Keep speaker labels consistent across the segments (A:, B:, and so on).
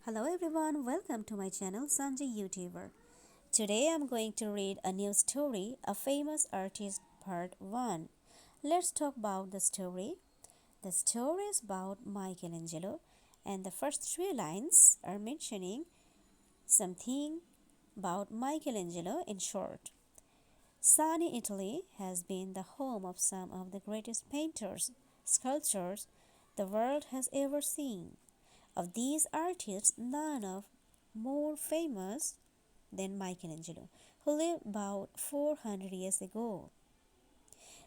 A: Hello everyone, welcome to my channel Sanjay YouTuber. Today I'm going to read a new story, A Famous Artist Part 1. Let's talk about the story. The story is about Michelangelo, and the first three lines are mentioning something about Michelangelo in short. Sunny Italy has been the home of some of the greatest painters, sculptors the world has ever seen. Of these artists, none of more famous than Michelangelo, who lived about 400 years ago.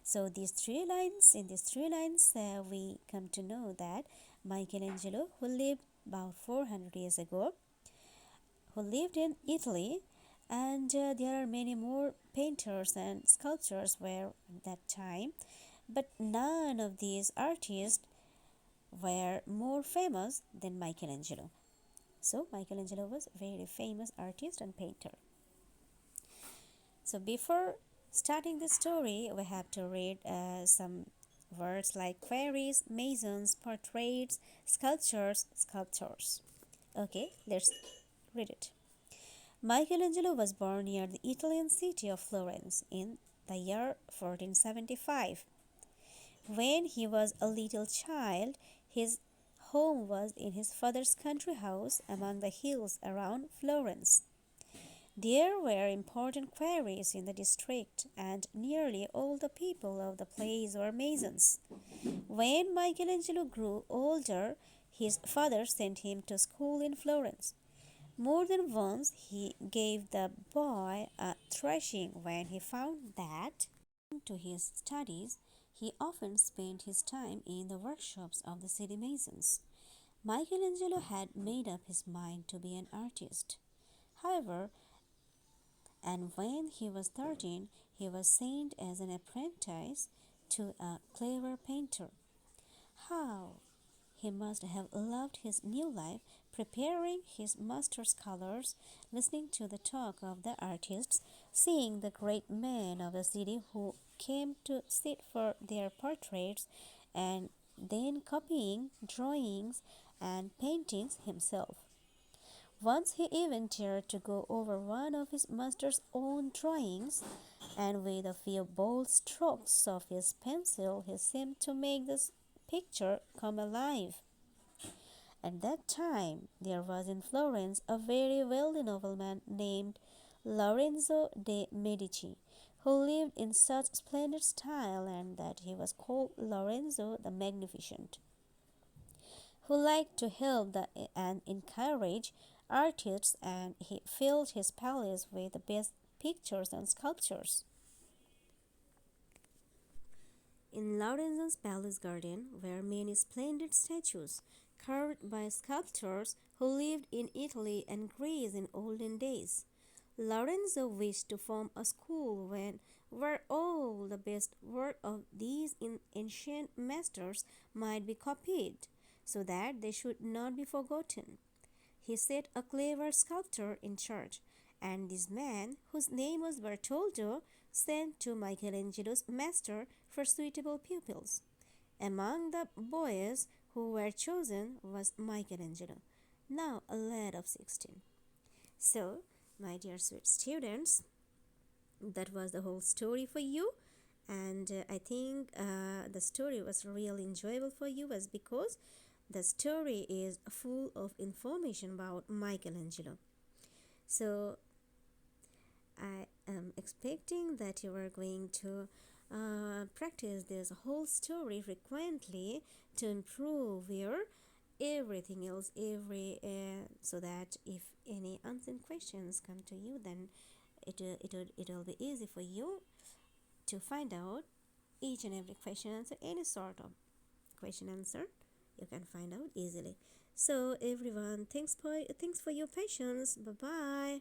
A: So these three lines, we come to know that Michelangelo, who lived about 400 years ago, who lived in Italy, and there are many more painters and sculptors were at that time, but none of these artists were more famous than Michelangelo. So Michelangelo was a very famous artist and painter. So before starting the story, we have to read some words like quarries, masons, portraits, sculptures, sculptors. Okay, let's read it. Michelangelo was born near the Italian city of Florence in the year 1475. When he was a little child, his home was in his father's country house among the hills around Florence. There were important quarries in the district, and nearly all the people of the place were masons. When Michelangelo grew older, his father sent him to school in Florence. More than once, he gave the boy a thrashing when he found that, to his studies, he often spent his time in the workshops of the city masons. Michelangelo had made up his mind to be an artist. However, and when he was 13, he was sent as an apprentice to a clever painter. How he must have loved his new life, preparing his master's colors, listening to the talk of the artists, seeing the great men of the city who came to sit for their portraits, and then copying drawings and paintings himself. Once he even dared to go over one of his master's own drawings, and with a few bold strokes of his pencil, he seemed to make this picture come alive. At that time, there was in Florence a very wealthy nobleman named Lorenzo de' Medici, who lived in such splendid style and that he was called Lorenzo the Magnificent, who liked to help and encourage artists, and he filled his palace with the best pictures and sculptures. In Lorenzo's palace garden were many splendid statues carved by sculptors who lived in Italy and Greece in olden days. Lorenzo wished to form a school where all the best work of these ancient masters might be copied, so that they should not be forgotten. He set a clever sculptor in charge, and this man, whose name was Bertoldo, sent to Michelangelo's master for suitable pupils. Among the boys who were chosen was Michelangelo, now a lad of 16. So, my dear sweet students, that was the whole story for you. And I think the story was really enjoyable for you, was because the story is full of information about Michelangelo. So I am expecting that you are going to practice this whole story frequently to improve your everything else, so that if any unseen questions come to you, then it'll be easy for you to find out each and every question answer. Any sort of question answer you can find out easily. So everyone, thanks for your patience. Bye bye.